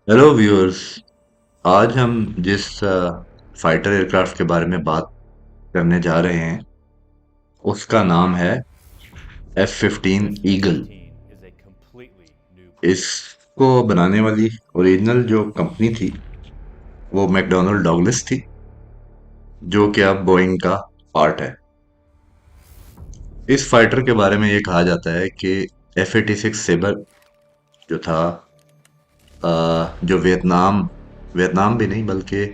Hello viewers. आज हम जिस फाइटर एयरक्राफ्ट के बारे में बात करने जा रहे हैं उसका नाम है F-15 ईगल। इसको बनाने वाली ओरिजिनल जो कंपनी थी वो मैकडॉनल्ड डॉगलस थी, जो कि अब बोइंग का पार्ट है। इस फाइटर के बारे में ये कहा जाता है कि F-86 सेबर जो था, जो वियतनाम वियतनाम भी नहीं बल्कि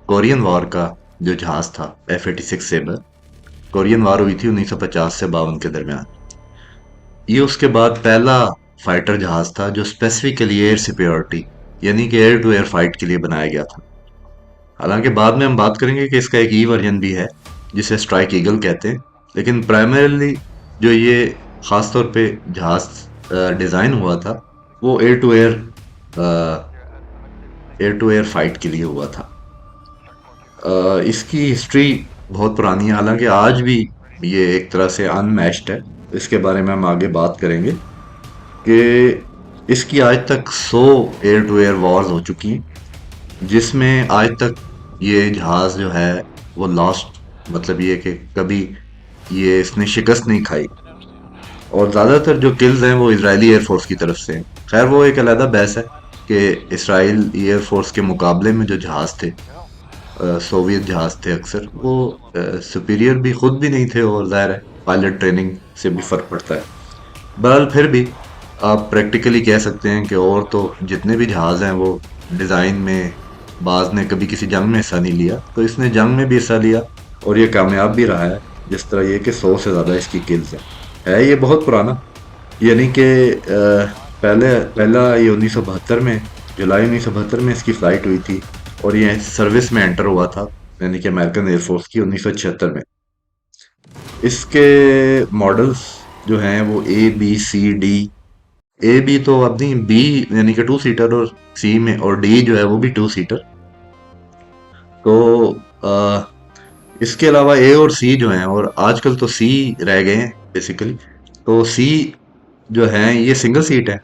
कोरियन वॉर का जो जहाज था F-86 सेबर, कोरियन वार हुई थी 1950 से 52 के दरमियान। ये उसके बाद पहला फाइटर जहाज था जो स्पेसिफिकली एयर सिक्योरिटी यानी कि एयर टू एयर फाइट के लिए बनाया गया था। हालांकि बाद में हम बात करेंगे कि इसका एक ई वर्जन भी है जिसे स्ट्राइक ईगल कहते हैं, लेकिन प्राइमरीली जो ये खास तौर पे जहाज डिज़ाइन हुआ था वो एयर टू एयर फाइट के लिए हुआ था। इसकी हिस्ट्री बहुत पुरानी है, हालांकि आज भी ये एक तरह से अनमैच्ड है। इसके बारे में हम आगे बात करेंगे कि इसकी आज तक 100 एयर टू एयर वॉर्स हो चुकी हैं, जिसमें आज तक ये जहाज़ जो है वो लॉस्ट, मतलब ये कि कभी ये इसने शिकस्त नहीं खाई। और ज़्यादातर जो किल्स हैं वो इजरायली एयरफोर्स की तरफ से हैं। खैर वो एक अलहदा बहस है कि इसराइल एयरफोर्स के मुकाबले में जो जहाज़ थे, सोवियत जहाज थे, अक्सर वो सुपीरियर भी खुद भी नहीं थे, और जाहिर है पायलट ट्रेनिंग से भी फर्क पड़ता है। बहरहाल फिर भी आप प्रैक्टिकली कह सकते हैं कि और तो जितने भी जहाज हैं वो डिज़ाइन में बाज ने कभी किसी जंग में हिस्सा नहीं लिया, तो इसने जंग में भी हिस्सा लिया और ये कामयाब भी रहा है। जिस तरह ये कि 100 से ज़्यादा इसकी किल्स हैं। है ये बहुत पुराना, यानी कि पहले पहला ये 1972 में, जुलाई 1972 में इसकी फ़्लाइट हुई थी, और ये सर्विस में एंटर हुआ था, यानी कि अमेरिकन एयरफोर्स की 1976 में। इसके मॉडल्स जो हैं वो A B C D। A B तो अब नहीं, बी यानी कि टू सीटर, और सी में, और डी जो है वो भी टू सीटर। तो इसके अलावा ए और सी जो हैं, और आजकल तो सी रह गए हैं बेसिकली। तो सी जो है ये सिंगल सीट है,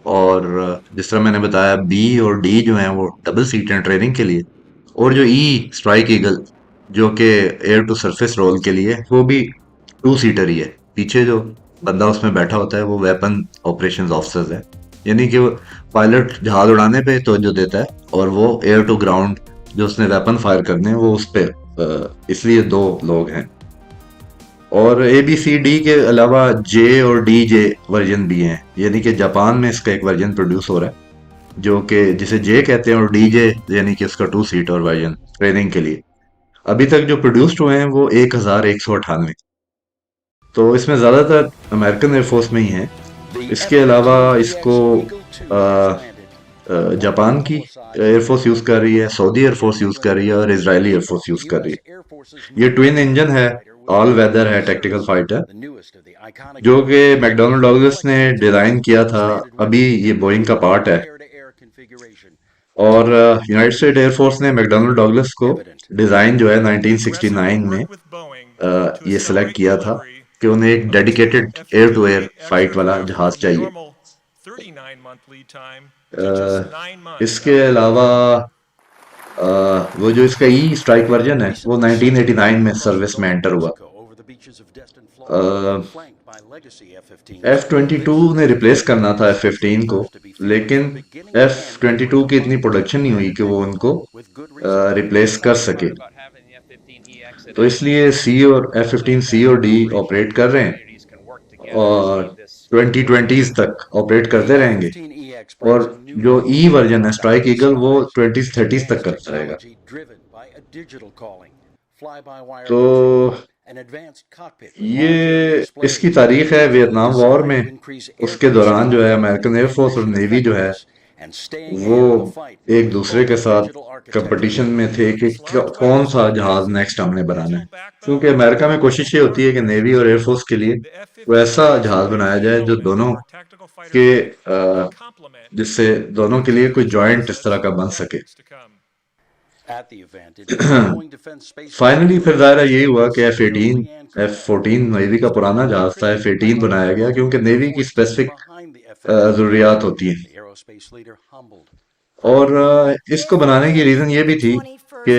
और जिस तरह मैंने बताया बी और डी जो हैं वो डबल सीट हैं ट्रेनिंग के लिए। और जो ई स्ट्राइक ईगल जो कि एयर टू सरफेस रोल के लिए, वो भी टू सीटर ही है। पीछे जो बंदा उसमें बैठा होता है वो वेपन ऑपरेशंस ऑफिसर है, यानी कि वो पायलट जहाज उड़ाने पे तवज्जो देता है, और वो एयर टू ग्राउंड जो उसने वेपन फायर करने हैं वो उस पे, इसलिए दो लोग हैं। और A B C D के अलावा जे और डी जे वर्जन भी हैं, यानी कि जापान में इसका एक वर्जन प्रोड्यूस हो रहा है जो कि जिसे जे कहते हैं, और डी जे यानी कि उसका टू सीट और वर्जन ट्रेनिंग के लिए। अभी तक जो प्रोड्यूस्ड हुए हैं वो 1198। तो इसमें ज़्यादातर अमेरिकन एयरफोर्स में ही हैं। इसके अलावा इसको अ, जापान की एयरफोर्स यूज़ कर रही है, सऊदी एयरफोर्स यूज़ कर रही है, और इजरायली एयरफोर्स यूज़ कर रही है। ये ट्विन इंजन है, ऑल वेदर है, टैक्टिकल फाइटर, जो कि मैकडॉनल्ड डॉगलस ने डिज़ाइन किया था। अभी ये बोइंग का पार्ट है, और यूनाइटेड स्टेट एयरफोर्स ने मैकडॉनल्ड डॉगलस को डिज़ाइन जो है 1969 में ये सिलेक्ट किया था कि उन्हें एक dedicated air to air fight वाला जहाज चाहिए। इसके अलावा वो जो इसका ई स्ट्राइक वर्जन है वो 1989 में सर्विस में एंटर हुआ। F-22 ने रिप्लेस करना था F-15 को, लेकिन F-22 की इतनी प्रोडक्शन नहीं हुई कि वो उनको रिप्लेस कर सके। तो इसलिए सी और F-15C और डी ऑपरेट कर रहे हैं, और 2020s तक ऑपरेट करते रहेंगे। और जो ई वर्जन है स्ट्राइक ईगल वो 2030s तक करता रहेगा। तो ये इसकी तारीख है वियतनाम वॉर में। उसके दौरान जो है अमेरिकन एयरफोर्स और नेवी जो है वो एक दूसरे के साथ कंपटीशन में थे कि कौन सा जहाज नेक्स्ट हमने बनाना है, क्योंकि अमेरिका में कोशिश ये होती है कि नेवी और एयरफोर्स के लिए कोई ऐसा जहाज बनाया जाए जो दोनों के जिससे दोनों के लिए कोई जॉइंट इस तरह का बन सके। फाइनली फिर दायरा यही हुआ कि F-14 नेवी का पुराना जहाज था, F-18 बनाया गया क्योंकि नेवी की स्पेसिफिक ज़रूरियात होती हैं। और इसको बनाने की रीज़न ये भी थी कि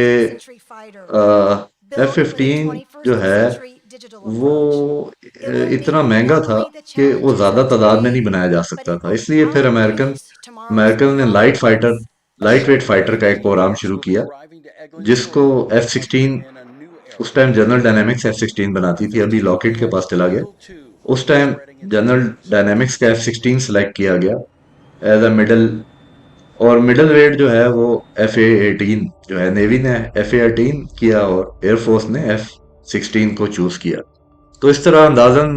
एफ फिफ्टीन जो है वो इतना महंगा था कि वो ज़्यादा तादाद में नहीं बनाया जा सकता था, इसलिए फिर अमेरिकन ने लाइट वेट फाइटर का एक प्रोग्राम शुरू किया, जिसको एफ सिक्सटीन, उस time general dynamics F sixteen बनाती थी, अभी लॉकहीड के पास चला गया। उस टाइम जनरल डायनेमिक्स का एफ सिक्सटीन सेलेक्ट किया गया एज अ मिडल, और मिडल वेट जो है वो एफ ए एटीन जो है, नेवी ने एफ ए एटीन किया और एयरफोर्स ने एफ सिक्सटीन को चूज किया। तो इस तरह अंदाजन,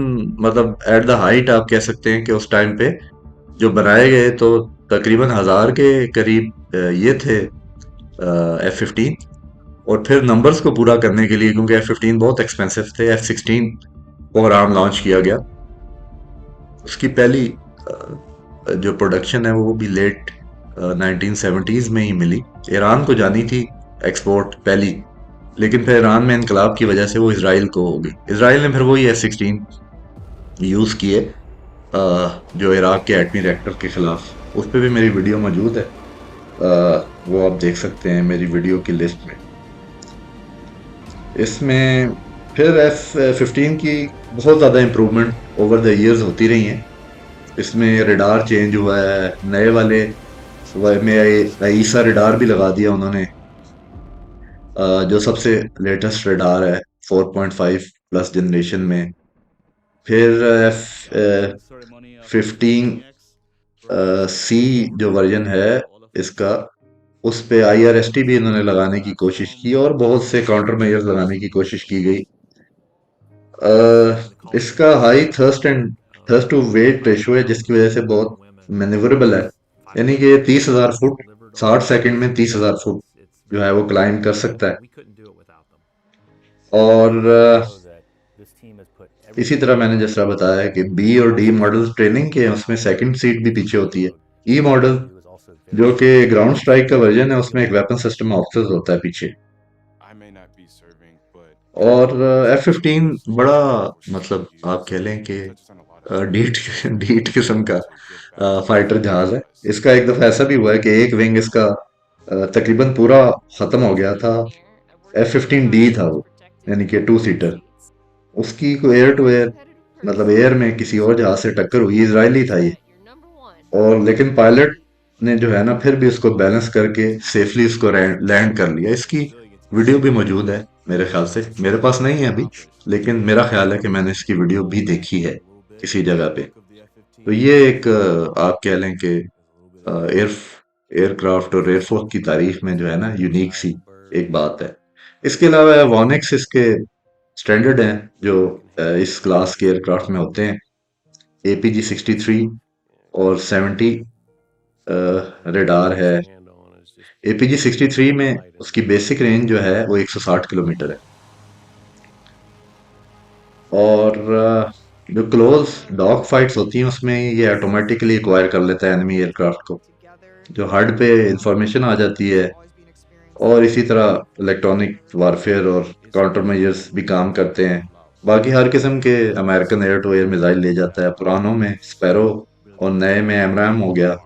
मतलब एट द हाइट आप कह सकते हैं कि उस टाइम पे जो बनाए गए तो तकरीबन 1000 के करीब ये थे एफ फिफ्टीन। और फिर नंबर्स को पूरा करने के लिए, क्योंकि एफ फिफ्टीन बहुत एक्सपेंसिव थे, एफ सिक्सटीन प्रोग्राम लॉन्च किया गया। उसकी पहली जो प्रोडक्शन है वो भी लेट 1970s में ही मिली। ईरान को जानी थी एक्सपोर्ट पहली, लेकिन फिर ईरान में इनकलाब की वजह से वो इसराइल को हो गई। इसराइल ने फिर वही एफ सिक्सटीन यूज़ किए जो इराक के एटमी रिएक्टर के खिलाफ। उस पर भी मेरी वीडियो मौजूद है, वो आप देख सकते हैं मेरी वीडियो की लिस्ट में। इसमें फिर एफ फिफ्टीन की बहुत ज़्यादा इम्प्रूवमेंट ओवर द ईयर्स होती रही हैं। इसमें रडार चेंज हुआ है, नए वाले में ईसा रडार भी लगा दिया उन्होंने, जो सबसे लेटेस्ट रडार है 4.5 प्लस जनरेशन में। फिर एफ फिफ्टीन सी जो वर्जन है इसका, उस पे IRST भी इन्होंने लगाने की कोशिश की और बहुत से काउंटर मेजर्स लगाने की कोशिश की गई। इसका high thrust to weight ratio है, जिसकी वजह से बहुत मैनेवरेबल है, यानी कि 30,000 फुट 60 सेकंड में 30,000 फुट जो है वो क्लाइम कर सकता है। और इसी तरह मैंने जिस तरह बताया है कि बी और डी मॉडल ट्रेनिंग के हैं, उसमें सेकंड सीट भी पीछे होती है। ई मॉडल जो कि ग्राउंड स्ट्राइक का वर्जन है, उसमें एक वेपन सिस्टम ऑप्शंस होता है पीछे। और एफ फिफ्टीन बड़ा, मतलब आप कह लें कि डीट डीट किस्म का फाइटर जहाज है। इसका एक दफा ऐसा भी हुआ है कि एक विंग इसका तकरीबन पूरा खत्म हो गया था। एफ फिफ्टीन डी था वो, यानी कि टू सीटर। उसकी को एयर टू एयर, मतलब एयर में किसी और जहाज से टक्कर हुई, इजरायली था ये। और लेकिन पायलट ने जो है ना फिर भी उसको बैलेंस करके सेफली उसको लैंड कर लिया। इसकी वीडियो भी मौजूद है मेरे ख्याल से, मेरे पास नहीं है अभी, लेकिन मेरा ख्याल है कि मैंने इसकी वीडियो भी देखी है किसी जगह पे। तो ये एक आप कह लें कि एयर एयरक्राफ्ट और एयरफोर्स की तारीख में जो है ना यूनिक सी एक बात है। इसके अलावा वॉनिक्स इसके स्टैंडर्ड हैं जो इस क्लास के एयरक्राफ्ट में होते हैं। APG-63 और 70 रडार है। APG-63 में उसकी बेसिक रेंज जो है वो 160 किलोमीटर है। और जो क्लोज डॉग फाइट्स होती हैं उसमें ये ऑटोमेटिकली एक्वायर कर लेता है एनिमी एयरक्राफ्ट को, जो हर्ड पे इंफॉर्मेशन आ जाती है। और इसी तरह इलेक्ट्रॉनिक वारफेयर और काउंटर मेजर्स भी काम करते हैं। बाकी हर किस्म के American air to air missile ले जाता है, पुरानों में स्पैरो और नए में एमराम हो गया,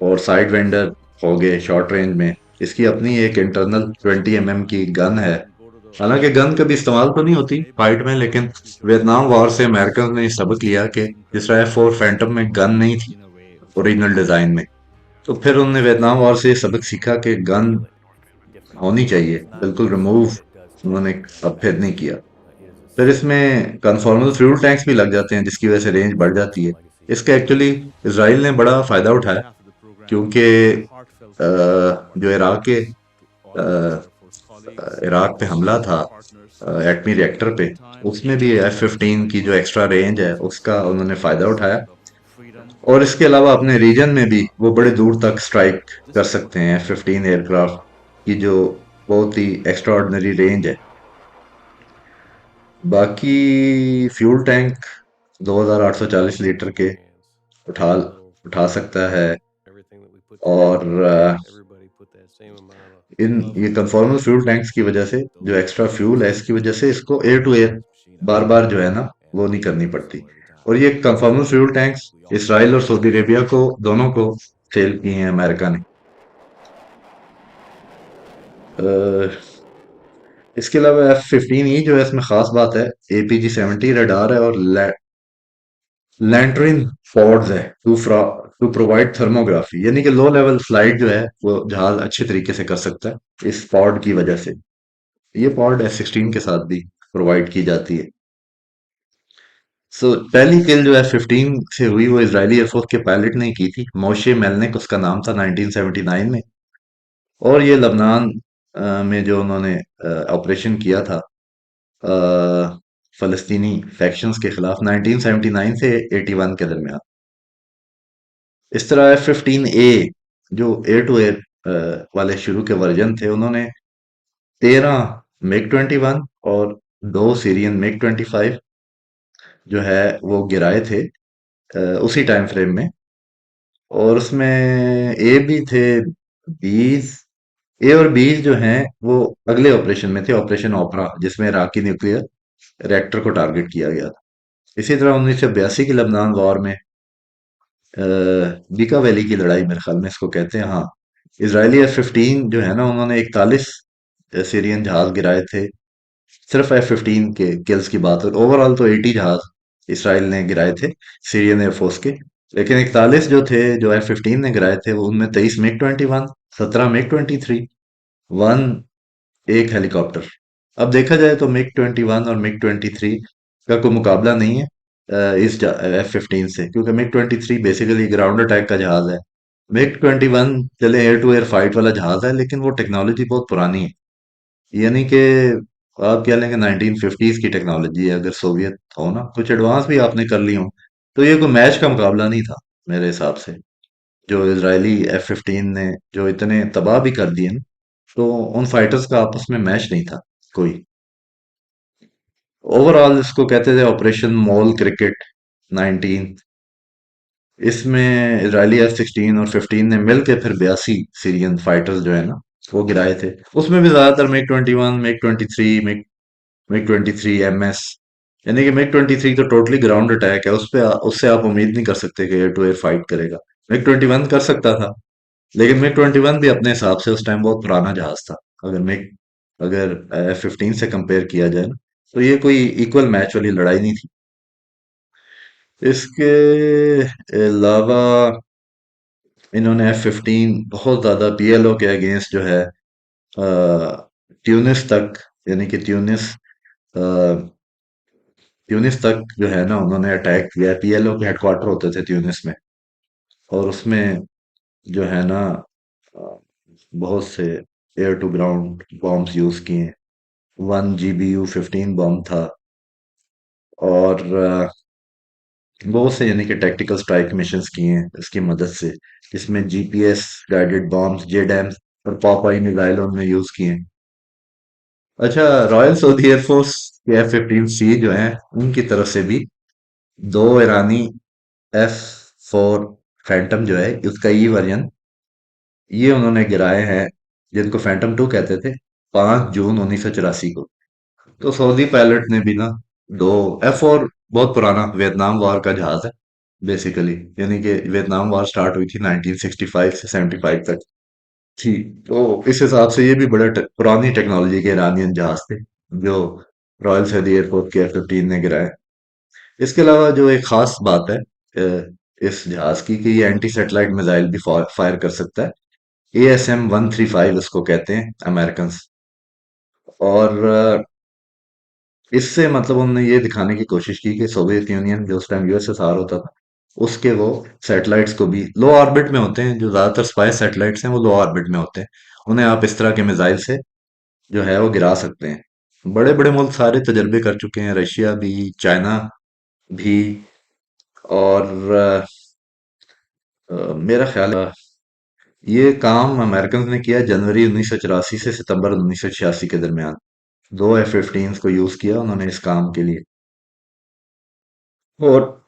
और साइड वेंडर हो गए शॉर्ट रेंज में। इसकी अपनी एक इंटरनल 20 mm की गन है। हालांकि गन कभी इस्तेमाल तो नहीं होती फाइट में, लेकिन वियतनाम वॉर से अमेरिकन ने सबक लिया कि जिस तरह F4 फैंटम में गन नहीं थी ओरिजिनल डिजाइन में, तो फिर उन्होंने वियतनाम वॉर से ये सबक सीखा कि गन होनी चाहिए, बिल्कुल रिमूव उन्होंने अब फिर नहीं किया। फिर इसमें कन्फॉर्मल फ्यूल टैंक्स भी लग जाते हैं, जिसकी वजह से रेंज बढ़ जाती है। इसका एक्चुअली इसराइल ने बड़ा फायदा उठाया, क्योंकि जो इराक पे हमला था एटमी रिएक्टर पे, उसमें भी एफ फिफ्टीन की जो एक्स्ट्रा रेंज है उसका उन्होंने फायदा उठाया। और इसके अलावा अपने रीजन में भी वो बड़े दूर तक स्ट्राइक कर सकते हैं एफ फिफ्टीन एयरक्राफ्ट की, जो बहुत ही एक्स्ट्रा ऑर्डिनरी रेंज है। बाकी फ्यूल टैंक 2840 लीटर के उठा उठा सकता है। और इन ये कंफॉर्मल फ्यूल टैंक्स की वजह से, जो एक्स्ट्रा फ्यूल है इसकी वजह से, इसको एयर टू एयर बार बार जो है ना वो नहीं करनी पड़ती। और ये कंफॉर्मल फ्यूल टैंक्स इसराइल और सऊदी अरेबिया को, दोनों को सेल किए हैं अमेरिका ने। अ, इसके अलावा F-15E जो है, इसमें खास बात है, APG-70 रडार है और लैंटरिन पॉड्स है टू प्रोवाइड थर्मोग्राफी, यानी कि लो लेवल फ्लाइट जो है वो जहाज अच्छे तरीके से कर सकता है इस पॉड की वजह से। ये पॉड F-16 के साथ भी प्रोवाइड की जाती है। पहली किल जो F-15 से हुई वो इजरायली एयरफोर्स के पायलट ने की थी, मोशे मेलनिक उसका नाम था, 1979 में। और ये लबनान में जो उन्होंने ऑपरेशन किया था फलस्तीनी फैक्शंस के खिलाफ, 1979 से 81 के दरमियान। इस तरह F-15A जो एयर टू एयर वाले शुरू के वर्जन थे, उन्होंने 13 MiG-21 और 2 सीरियन MiG-25 जो है वो गिराए थे उसी टाइम फ्रेम में। और उसमें ए भी थे 20। ए और 20 जो हैं वो अगले ऑपरेशन में थे, ऑपरेशन ओपरा, जिसमें इराकी न्यूक्लियर रिएक्टर को टारगेट किया गया था। इसी तरह 1982 की लबनान वॉर में बीका वैली की लड़ाई, मेरे ख्याल में इसको कहते हैं, हाँ, इजरायली F-15 जो है ना, उन्होंने 41 सीरियन जहाज गिराए थे। सिर्फ F-15 के किल्स की बात है, ओवरऑल तो 80 जहाज इसराइल ने गिराए थे सीरियन एयरफोर्स के। लेकिन 41 जो थे जो F-15 ने गिराए थे, वो उनमें 23 MiG-21, 17 MiG-23, वन एक हेलीकॉप्टर। अब देखा जाए तो MiG-21 और MiG-23 का कोई मुकाबला नहीं है इस F-15 से, क्योंकि MiG-23 बेसिकली ग्राउंड अटैक का जहाज है। MiG-21 चले एयर टू एयर फाइट वाला जहाज है, लेकिन वो टेक्नोलॉजी बहुत पुरानी है, यानी कि आप कह लेंगे 1950s की टेक्नोलॉजी है। अगर सोवियत हो ना, कुछ एडवांस भी आपने कर ली हो, तो ये कोई मैच का मुकाबला नहीं था मेरे हिसाब से। जो इजरायली F-15 ने जो इतने तबाह भी कर दिए ना, तो उन फाइटर्स का आपस में मैच नहीं था कोई। ओवरऑल इसको कहते थे ऑपरेशन मॉल क्रिकेट 19। इसमें इजरायली F-16 और 15 ने मिलकर फिर 82 सीरियन फाइटर्स जो है ना वो गिराए थे। उसमें भी ज्यादातर MiG-21, MiG-23, MiG-23 MS, यानी कि MiG-23 तो टोटली ग्राउंड अटैक है, उससे आप उम्मीद नहीं कर सकते कि एयर टू एयर फाइट करेगा। MiG-21 कर सकता था, लेकिन MiG-21 भी अपने हिसाब से उस टाइम बहुत पुराना जहाज था। अगर F-15 से कंपेयर किया जाए ना, तो ये कोई इक्वल मैच वाली लड़ाई नहीं थी। इसके अलावा इन्होंने F-15 बहुत ज्यादा PLO के अगेंस्ट जो है ट्यूनिस तक, यानी कि ट्यूनिस तक जो है ना, उन्होंने अटैक किया। PLO के हेडक्वार्टर होते थे ट्यूनिस में, और उसमें जो है ना अ, बहुत से air to ground bombs use किए। 1 GBU-15 बॉम्ब था, और बहुत से यानी कि टैक्टिकल स्ट्राइक मिशंस किए हैं इसकी मदद से, जिसमें GPS गाइडेड बॉम्ब्स, JDAMs और पॉपाई मिसाइल उन्होंने यूज किए हैं। अच्छा, रॉयल सऊदी एयरफोर्स के F-15C जो हैं, उनकी तरफ से भी दो ईरानी F-4 फैंटम जो है उसका वर्जन, ये उन्होंने गिराए हैं, जिनको फैंटम 2 कहते थे, 5 जून 1984 को। तो सऊदी पायलट ने भी ना दो F-4, बहुत पुराना वियतनाम वॉर का जहाज है बेसिकली, यानी कि वियतनाम वॉर स्टार्ट हुई थी 1965 से 75 तक थी। तो इस हिसाब से ये भी बड़े पुरानी टेक्नोलॉजी के ईरानियन जहाज थे जो रॉयल सऊदी एयरफोर्स के F-15 ने गिराए। इसके अलावा जो एक खास बात है इस जहाज की, कि ये एंटी सैटेलाइट मिसाइल भी फायर कर सकता है। ASM-135 इसको कहते हैं अमेरिकन। और इससे मतलब उन्होंने ये दिखाने की कोशिश की कि सोवियत यूनियन जो उस टाइम USSR होता था, उसके वो सैटेलाइट्स को भी लो ऑर्बिट में होते हैं, जो ज्यादातर स्पाई सैटेलाइट्स हैं वो लो ऑर्बिट में होते हैं, उन्हें आप इस तरह के मिसाइल से जो है वो गिरा सकते हैं। बड़े बड़े मुल्क सारे तजर्बे कर चुके हैं, रशिया भी, चाइना भी। और मेरा ख्याल है ये काम अमेरिकन ने किया जनवरी 1984 से सितंबर 1986 के दरमियान। दो F-15 को यूज किया उन्होंने इस काम के लिए। और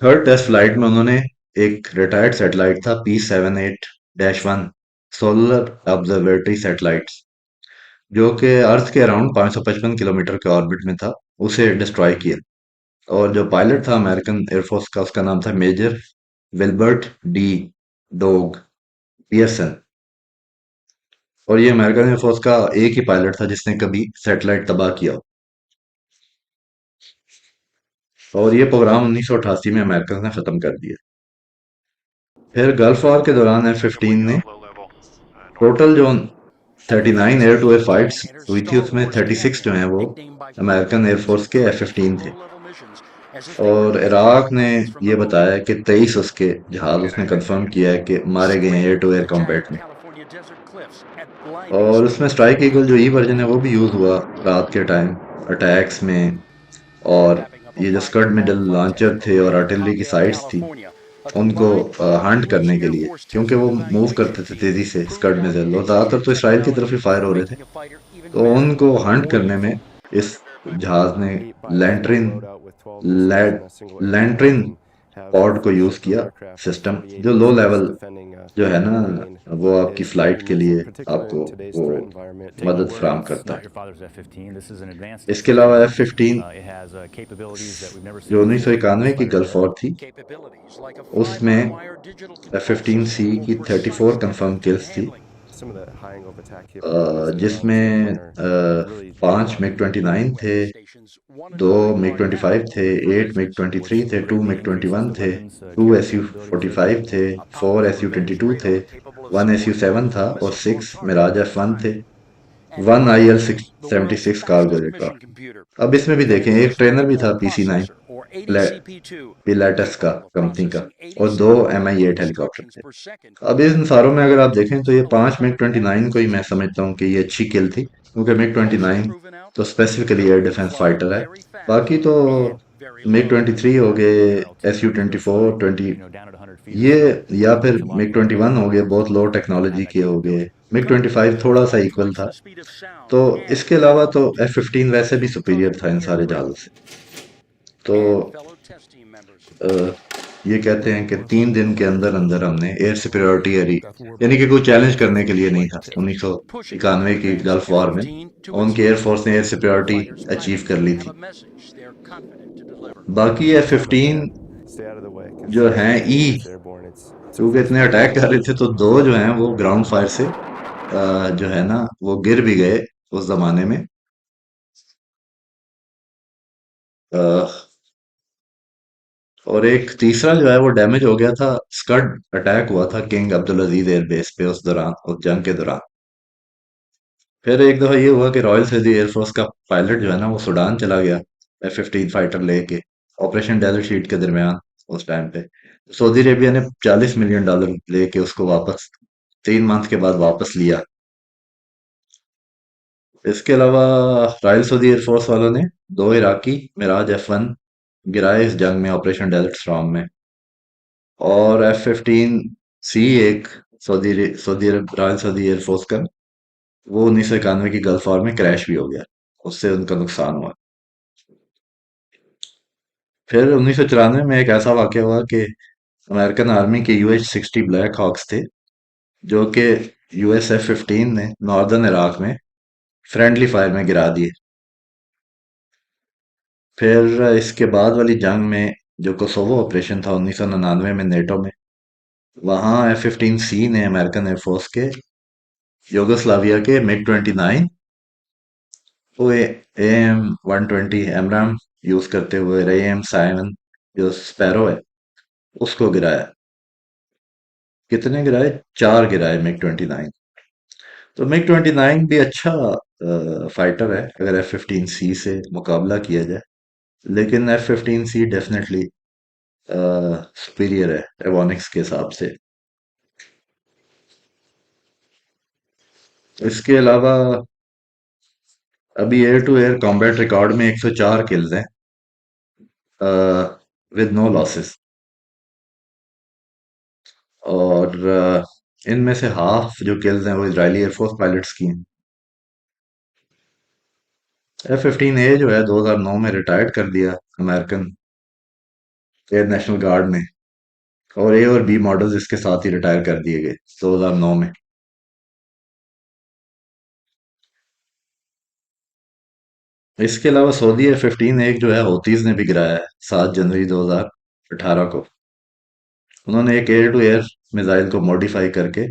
थर्ड टेस्ट फ्लाइट में उन्होंने एक रिटायर्ड सैटेलाइट था P-78-1 सोलर ऑब्जर्वेटरी सैटेलाइट, जो कि अर्थ के अराउंड 555 किलोमीटर के ऑर्बिट में था, उसे डिस्ट्रॉय किया। और जो पायलट था अमेरिकन एयरफोर्स का, उसका नाम था Major Wilbert D Dog Pearson. और ये अमेरिकन एयरफोर्स का एक ही पायलट था जिसने कभी सैटेलाइट तबाह किया हो। और ये प्रोग्राम 1988 में अमेरिकन ने खत्म कर दिया। फिर गल्फ वॉर के दौरान एफ Typically फिफ्टीन ने low-level टोटल normal. जो 39 air to air fights Commander हुई थी Star उसमें Wars 36 जो Champion, हैं वो nicknamed by pilot American fans air force के एफ crazy फिफ्टीन थे। low-level missions as if they were और flying इराक ने planes from the ये moon. बताया कि 23 उसके जहाज उसने कंफर्म किया है कि मारे गए हैं air Screaming to through air the combat jagged में। California desert cliffs at blinding और उसमें speeds. स्ट्राइक ईगल जो ई वर्जन है वो भी यूज हुआ रात के टाइम अटैक्स में। और Wrapping up a ये जो Scud 5-year long middle flight test launcher थे और program in आर्टिलरी की Conrail, साइट्स थी California, a उनको combined हंट Army-U.S. करने के Air लिए, Force क्योंकि test वो and मूव evaluation करते थे team तेजी से proved स्कड out मिसाइल, और ज्यादातर engineering तो इसराइल की तरफ technology ही फायर हो रहे थे। making a fighter even तो उनको better, हंट more करने में lethal. इस जहाज ने Eight biofuel LANTIRN loadout with 12 missiles लैट in a single aircraft LANTIRN and have pod को full यूज ship of किया, aircraft with सिस्टम 48 जो लो missiles लेवल defending जो है ना, the main वो आपकी फ्लाइट के areas, लिए and particularly आपको in today's वो threat environment. Take my मदद word, फराहम it's करता not है। your father's F-15. This is an advanced इसके अलावा F-15. F fifteen It has capabilities that we've never जो seen उन्नीस सौ before in this इक्यानवे की fighter गल्फ jet. वॉर थी Capabilities like a उसमें 5-wire digital F control fifteen C system for की precise 34 confirm detection and kills थी, handling. Some of the high angle attack capabilities that are on this जिसमें airplane are really 5 MiG remarkable. 29 थे, Weather stations want to दो know where you MiG are now 25 थे, and refer 8 MiG business. 23 थे, What 2 greatly MiG increases 21 the थे, weapon's 2 carrying S U capabilities forty of the five थे, airplane. A 4 powerful S U twenty advanced two थे, radar capable of 1 S U supporting 7 था multiple और missiles on 6 target Mirage at a F 1 थे, time. And 1 I L Amphitrite, six the seventy world's six cargo fastest mission aircraft. computer, अब इसमें भी देखें featuring एक a trainer भी था single-core PC nine processor or ADCP-2 P latus का capable of company का, processing और दो 87 एम आई billion 8 हेलीकॉप्टर instructions थे। per second अब इन at सारों में अगर आप near देखें तो ये supersonic 5 MiG speeds. Twenty That nine को ही मैं precision समझता हूँ कि ये अच्छी किल थी, क्योंकि MiG twenty also nine proven out तो specifically air can defence fly fighter है। very बाकी fast तो and very मिग low. 23 हो At गए, higher S U altitudes, twenty they're four flying, twenty, down at 100 feet or ये so. या They फिर reach a lot MiG quicker than 21 हो गए, airliners बहुत लो have टेक्नोलॉजी that के हो गए। capability. MiG twenty Currently, five they थोड़ा सा fly इक्वल twice था। the speed of तो sound and इसके at अलावा तो altitude एफ फिफ्टीन वैसे भी from सुपीरियर था इन commercial सारे जहाज़ों aircraft. से। तो And fellow test team members, अ, ये कहते हैं कि 3 दिन के अंदर अंदर हमने एयर सुपीरियरिटी एरी, यानी कि कोई चैलेंज करने के लिए नहीं था, उन्नीस सौ pushing to इक्यानवे की advance गल्फ वॉर में F-15 to its उनकी एयरफोर्स limits. ने air superiority Fighters achieve pilots कर ली have थी। a message they're confident to deliver. बाकी F Time of fifteen that, stay out of the way because जो हैं when E, it gets airborne, it's a क्योंकि force इतने of attack कर nature. रहे थे तो दो जो हैं वो ग्राउंड फायर से जो है ना वो गिर भी गए उस जमाने में। अ, और एक तीसरा जो है वो डैमेज हो गया था, स्कड अटैक हुआ था किंग अब्दुल अजीज एयरबेस पे उस दौरान, उस जंग के दौरान। फिर एक दफा ये हुआ कि रॉयल सऊदी एयरफोर्स का पायलट जो है ना वो सूडान चला गया एफ फिफ्टीन फाइटर लेके, ऑपरेशन डेजर्ट शीट के दरमियान उस टाइम पे। सऊदी अरेबिया ने $40 मिलियन लेके उसको वापस 3 मंथ के बाद वापस लिया। इसके अलावा रॉयल सऊदी एयरफोर्स वालों ने दो इराकी मिराज एफ वन गिराए इस जंग में, ऑपरेशन डेजर्ट स्टॉर्म में। और एफ फिफ्टीन सी एक सऊदी सऊदी अरब रॉयल सऊदी एयरफोर्स का, वो 1991 की गल्फ वॉर में क्रैश भी हो गया, उससे उनका नुकसान हुआ। फिर 1994 में एक ऐसा वाकया हुआ कि अमेरिकन आर्मी के UH-60 ब्लैक हॉक्स थे, जो कि US F-15 ने नॉर्दर्न इराक में फ्रेंडली फायर में गिरा दिए। फिर इसके बाद वाली जंग में जो कोसोवो ऑपरेशन था 1999 में नेटो में, वहां F-15C ने अमेरिकन एयरफोर्स के यूगोस्लाविया के मिग 29 वो AM-120 एमराम यूज करते हुए AM-7 जो स्पैरो है उसको गिराया। कितने गिराए? 4 गिराए मिग 29। तो मिग 29 भी अच्छा फाइटर है अगर F-15C से मुकाबला किया जाए, लेकिन F-15C डेफिनेटली सुपीरियर है एवोनिक्स के हिसाब से। इसके अलावा अभी air to air combat record में 104 किल्स हैं विद नो लॉसेस, और इनमें से हाफ जो किल्स हैं वो इजरायली एयरफोर्स पायलट्स की हैं। F-15A जो है 2009 में रिटायर्ड कर दिया अमेरिकन एयर नेशनल गार्ड ने, और ए और बी मॉडल्स इसके साथ ही रिटायर कर दिए गए 2009 में। इसके अलावा सऊदी F-15 एक जो है हौतीज ने भी गिराया है 7 जनवरी 2018 को। उन्होंने एक एयर टू एयर मिसाइल को मॉडिफाई करके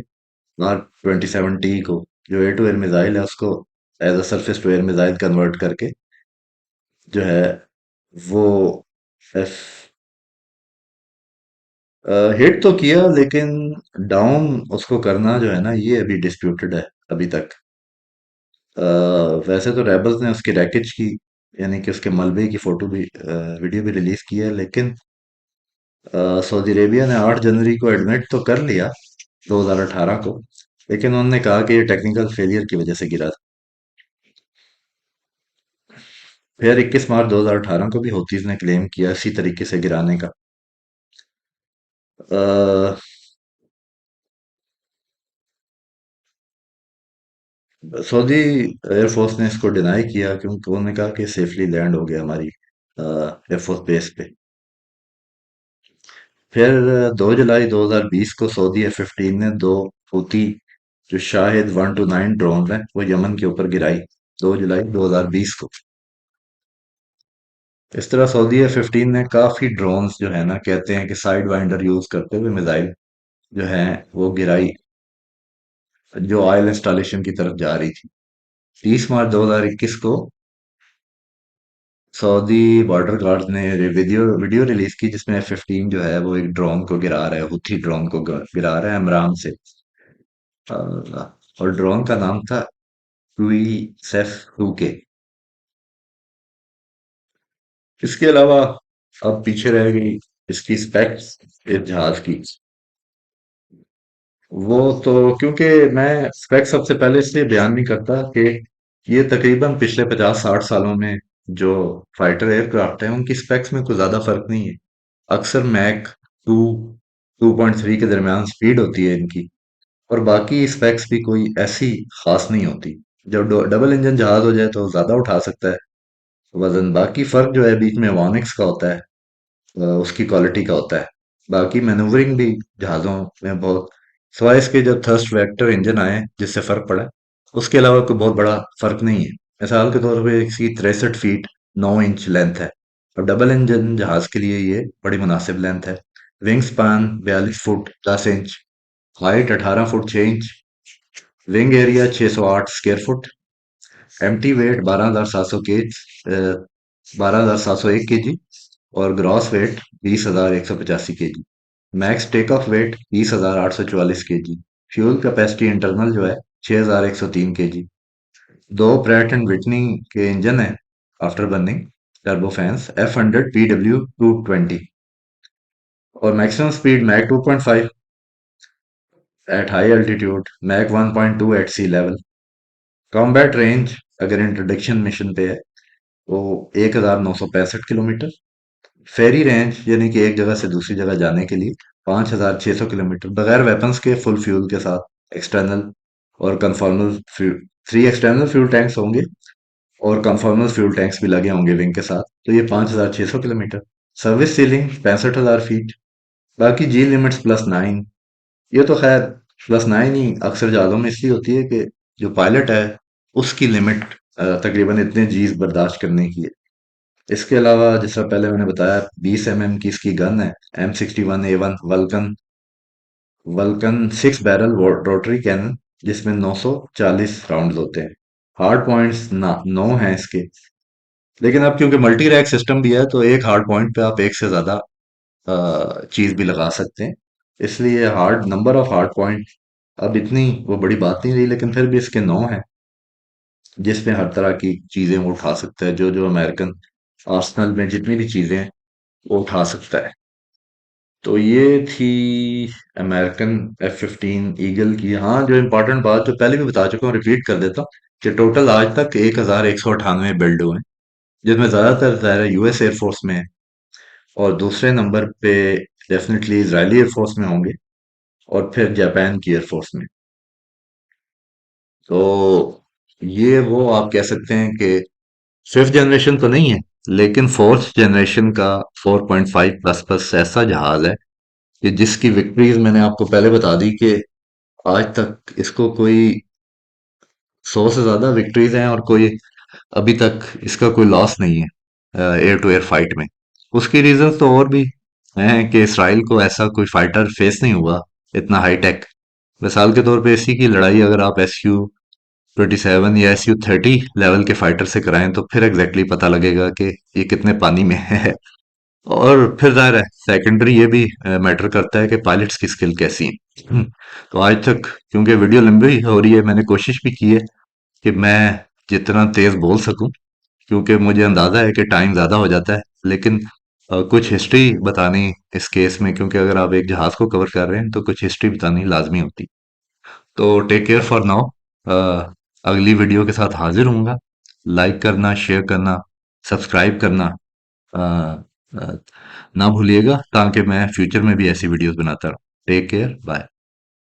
R-27T को जो एयर टू एयर मिसाइल है उसको as a surface to air missile convert करके जो है वो एफ हिट तो किया, लेकिन डाउन उसको करना जो है ना, ये अभी डिस्प्यूटेड है अभी तक। वैसे तो रेबल्स ने उसकी रैकेज की, यानी कि उसके मलबे की फोटो भी, वीडियो भी रिलीज की है, लेकिन सऊदी अरेबिया ने 8 जनवरी को एडमिट तो कर लिया 2018 को, लेकिन उन्होंने कहा कि ये टेक्निकल फेलियर की वजह से गिरा था। फिर 21 मार्च 2018 को भी हouthis ने क्लेम किया इसी तरीके से गिराने का। अ, सऊदी एयरफोर्स ने इसको डिनाई किया, क्योंकि उन्होंने कहा कि सेफली लैंड हो गया हमारी एयरफोर्स बेस पे। फिर 2 जुलाई 2020 को सऊदी F-15 ने दो हूती जो शाहिद 129 ड्रोन है वो यमन के ऊपर गिराई 2 जुलाई 2020 को। इस तरह सऊदी F-15 ने काफी ड्रोन्स जो है ना, कहते हैं कि साइड वाइंडर यूज करते हुए मिसाइल जो है वो गिराई, जो ऑयल इंस्टॉलेशन की तरफ जा रही थी। 30 मार्च 2021 को सऊदी बॉर्डर गार्ड्स ने वीडियो वीडियो रिलीज की, जिसमें F-15 जो है वो एक ड्रोन को गिरा रहा है, हुथी ड्रोन को गिरा रहा है अमराम से। और ड्रोन का नाम था क्वी सेफ 2K। इसके अलावा अब पीछे रह गई इसकी स्पेक्स इस जहाज की। वो तो क्योंकि मैं स्पेक्स सबसे पहले इसलिए बयान नहीं करता कि ये तकरीबन पिछले 50-60 सालों में जो फाइटर एयरक्राफ्ट हैं उनकी स्पेक्स में कोई ज्यादा फर्क नहीं है। अक्सर मैक 2 2.3 के दरमियान स्पीड होती है इनकी, और बाकी स्पेक्स भी कोई ऐसी खास नहीं होती। जब डबल इंजन जहाज हो जाए तो ज्यादा उठा सकता है वजन। बाकी फर्क जो है बीच में वानिक्स का होता है, उसकी क्वालिटी का होता है। बाकी मैन्यूवरिंग भी जहाज़ों में बहुत, सिवाय इसके जब थर्स्ट वेक्टर इंजन आए जिससे फर्क पड़ा, उसके अलावा कोई बहुत बड़ा फर्क नहीं है। मिसाल के तौर पे इसकी 63 फीट 9 इंच लेंथ है, और डबल इंजन जहाज के लिए ये बड़ी मुनासिब लेंथ है। Wing span 42 foot 10 inch, height 18 foot 6 inch, wing area 608 square foot, empty weight 12,701 KG, और gross weight 20,185 KG. Max take off weight 30,844 KG. Fuel capacity internal जो है 6,103 केजी। दो प्रैट एंड विटनी के इंजन है after burning turbofans F100 PW220, और maximum speed Mach 2.5 at high altitude, Mach 1.2 at sea level. Combat range अगर introduction mission पे है वो 1965 किलोमीटर। फेरी रेंज यानी कि एक जगह से दूसरी जगह जाने के लिए 5,600 किलोमीटर बगैर वेपन्स के फुल फ्यूल के साथ। एक्सटर्नल और conformal fuel, 3 external fuel tanks होंगे, और कन्फॉर्मल फ्यूल टैंक्स भी लगे होंगे विंग के साथ, तो ये 5,600 किलोमीटर। Service ceiling 65,000 feet. बाकी जी लिमिट्स +9। ये तो खैर +9 ही अक्सर जहाज़ों में इसलिए होती है कि जो पायलट है उसकी लिमिट तकरीबन इतने जीज बर्दाश्त करने की है। इसके अलावा जैसा पहले मैंने बताया 20 mm की इसकी गन है, M61A1 Vulcan Vulcan 6 barrel rotary cannon, जिसमें 940 राउंड होते हैं। हार्ड पॉइंट्स 9 हैं इसके, लेकिन अब क्योंकि मल्टी रैक सिस्टम भी है तो एक हार्ड पॉइंट पे आप एक से ज्यादा चीज भी लगा सकते हैं, इसलिए hard number of hard point अब इतनी वो बड़ी बात नहीं रही, लेकिन फिर भी इसके 9 हैं जिसमें हर तरह की चीजें वो उठा सकता है। जो जो अमेरिकन आर्सनल में जितनी भी चीजें हैं वो उठा सकता है। तो ये थी अमेरिकन F-15 ईगल की। हाँ, जो इम्पोर्टेंट बात जो पहले भी बता चुका हूँ रिपीट कर देता हूँ कि टोटल आज तक 1,198 बिल्ड हुए हैं, जिसमें ज्यादातर ज़ाहिर यूएस एयरफोर्स में है, और दूसरे नंबर पे डेफिनेटली इजरायली एयरफोर्स में होंगे, और फिर जापान की एयरफोर्स में। तो ये वो आप कह सकते हैं कि फिफ्थ जनरेशन तो नहीं है, लेकिन फोर्थ जनरेशन का 4.5 प्लस प्लस ऐसा जहाज है कि जिसकी विक्ट्रीज मैंने आपको पहले बता दी कि आज तक इसको कोई 100 से ज्यादा विक्ट्रीज हैं, और कोई अभी तक इसका कोई लॉस नहीं है एयर टू एयर फाइट में। उसकी रीजन तो और भी हैं कि इसराइल को ऐसा कोई फाइटर फेस नहीं हुआ इतना हाई टेक। मिसाल के तौर पे इसी की लड़ाई अगर आप SU 27 या SU-30 लेवल के फाइटर से कराएं तो फिर एग्जैक्टली पता लगेगा कि ये कितने पानी में है। और फिर जाहिर है सेकेंडरी ये भी मैटर करता है कि पायलट्स की स्किल कैसी है। तो आज तक क्योंकि वीडियो लंबी हो रही है, मैंने कोशिश भी की है कि मैं जितना तेज बोल सकूं, क्योंकि मुझे अंदाजा है कि टाइम ज्यादा हो जाता है, लेकिन कुछ हिस्ट्री बतानी इस केस में, क्योंकि अगर आप एक जहाज को कवर कर रहे हैं तो कुछ हिस्ट्री बतानी लाजमी होती। तो टेक केयर फॉर नाउ। अगली वीडियो के साथ हाजिर होऊंगा। लाइक करना, शेयर करना, सब्सक्राइब करना अ, अ, ना भूलिएगा, ताकि मैं फ्यूचर में भी ऐसी वीडियोस बनाता रहूं। Take care, bye.